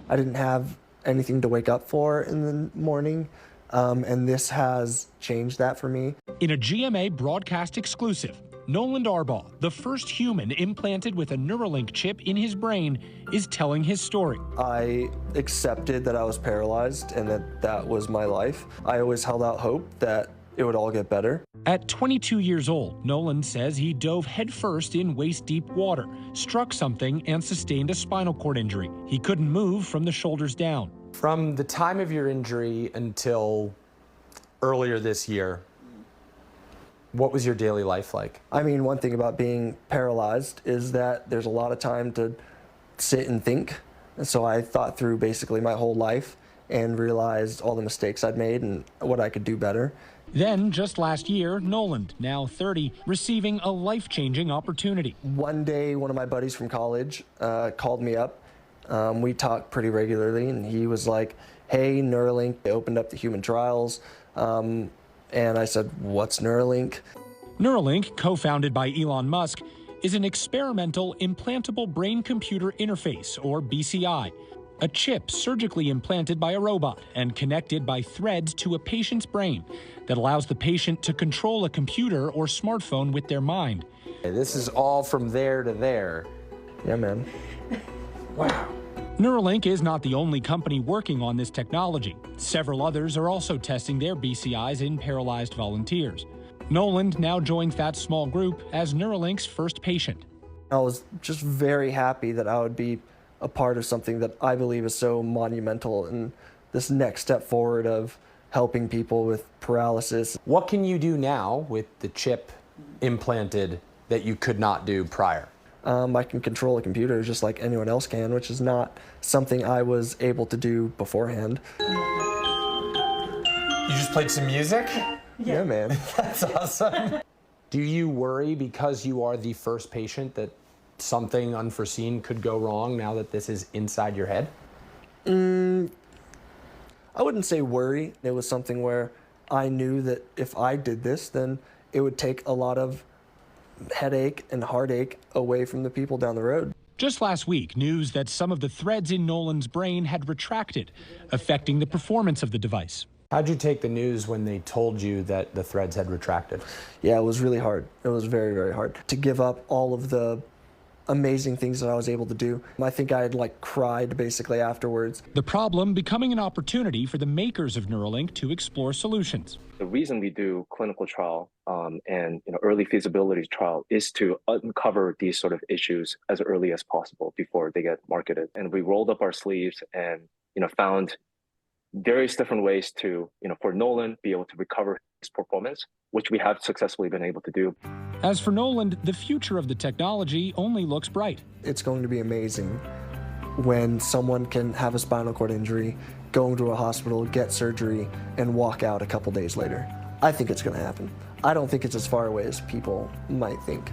I didn't have anything to wake up for in the morning, and this has changed that for me. In a GMA broadcast exclusive, Noland Arbaugh, the first human implanted with a Neuralink chip in his brain, is telling his story. I accepted that I was paralyzed and that was my life. I always held out hope that it would all get better. At 22 years old, Noland says he dove headfirst in waist-deep water, struck something, and sustained a spinal cord injury. He couldn't move from the shoulders down. From the time of your injury until earlier this year, what was your daily life like? I mean, one thing about being paralyzed is that there's a lot of time to sit and think. And so I thought through basically my whole life and realized all the mistakes I'd made and what I could do better. Then, just last year, Noland, now 30, receiving a life-changing opportunity. One day, one of my buddies from college called me up. We talked pretty regularly, and he was like, hey, Neuralink, they opened up the human trials. And I said, what's Neuralink? Neuralink, co-founded by Elon Musk, is an experimental implantable brain-computer interface, or BCI, a chip surgically implanted by a robot and connected by threads to a patient's brain that allows the patient to control a computer or smartphone with their mind. This is all from there to there. Yeah, man. Wow. Neuralink is not the only company working on this technology. Several others are also testing their BCIs in paralyzed volunteers. Noland now joins that small group as Neuralink's first patient. I was just very happy that I would be a part of something that I believe is so monumental and this next step forward of helping people with paralysis. What can you do now with the chip implanted that you could not do prior? I can control a computer just like anyone else can, which is not something I was able to do beforehand. You just played some music? Yeah, man. That's awesome. Do you worry because you are the first patient that something unforeseen could go wrong now that this is inside your head? I wouldn't say worry. It was something where I knew that if I did this, then it would take a lot of headache and heartache away from the people down the road. Just last week, news that some of the threads in Noland's brain had retracted, affecting the performance of the device. How'd you take the news when they told you that the threads had retracted? Yeah, it was really hard. It was very, very hard to give up all of the amazing things that I was able to do. I think I had cried basically afterwards. The problem becoming an opportunity for the makers of Neuralink to explore solutions. The reason we do clinical trial and early feasibility trial is to uncover these sort of issues as early as possible before they get marketed. And we rolled up our sleeves and found various different ways to for Noland be able to recover his performance, which we have successfully been able to do. As for Noland, the future of the technology only looks bright. It's going to be amazing when someone can have a spinal cord injury, go into a hospital, get surgery, and walk out a couple days later. I think it's going to happen. I don't think it's as far away as people might think.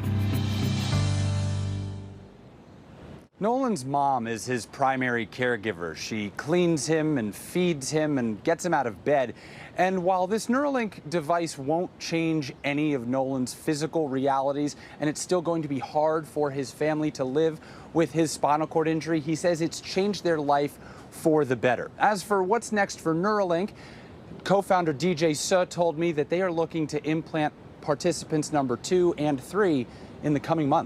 Noland's mom is his primary caregiver. She cleans him and feeds him and gets him out of bed. And while this Neuralink device won't change any of Noland's physical realities, and it's still going to be hard for his family to live with his spinal cord injury, he says it's changed their life for the better. As for what's next for Neuralink, co-founder DJ Suh told me that they are looking to implant participants number 2 and 3 in the coming months.